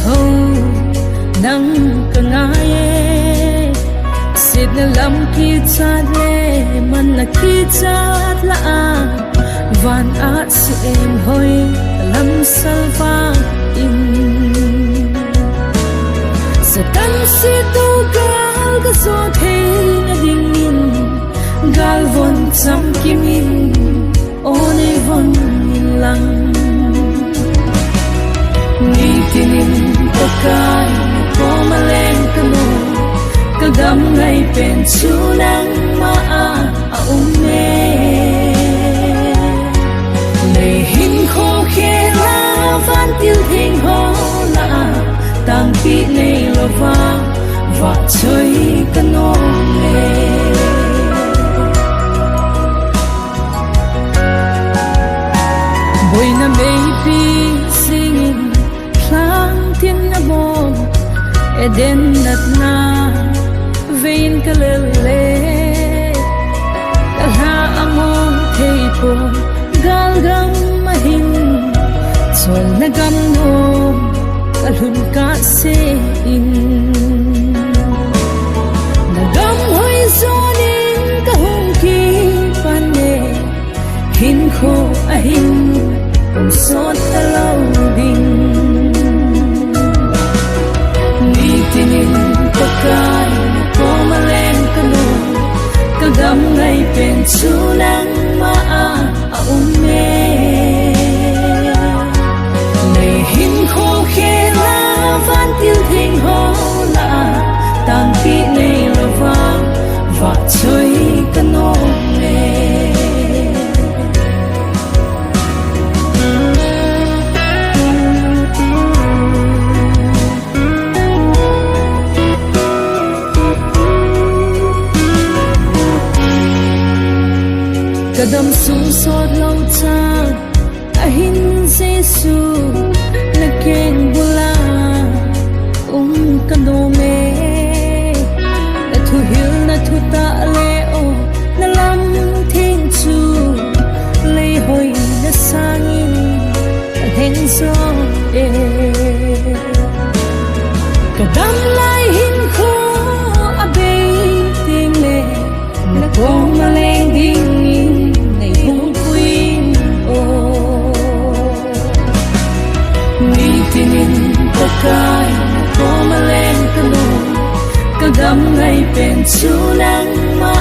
hầu nang kangaye sit na lam ki chat le man na ki chat la a van a si em hoi lam salva in sa tan si tu gal ka so the na ding in gal von cham kim in one von in lang ni tinin pakai ko malen kamo kagam ngay pen chu nang ma a umme le hin kho khe la van tiêu thing ho la tang pi nei lo va chơi kano le boy na baby singing klang tin na bom eden nat na vein kalele kalha among thei po galgam mahin sol nagam no kalhun ka se in nagam hoi zonin kahum ki pane hin kho ahin om sot talaw ding ni tinin pakai ko malen kano kagam ngay pen chu nang ma a umme le hin kho khe la van tiêu thing ho la tang pi nei lo va chơi kano le kadam sum sot lo cha ahin jesu na ken bula kando me na thu hil na thu ta le o na lam thing chu le hoi na sangi heng so e kadam lai hin kho abe ting le na kong maleng ding pakai ko malen kano kagam ngay pen chu nang ma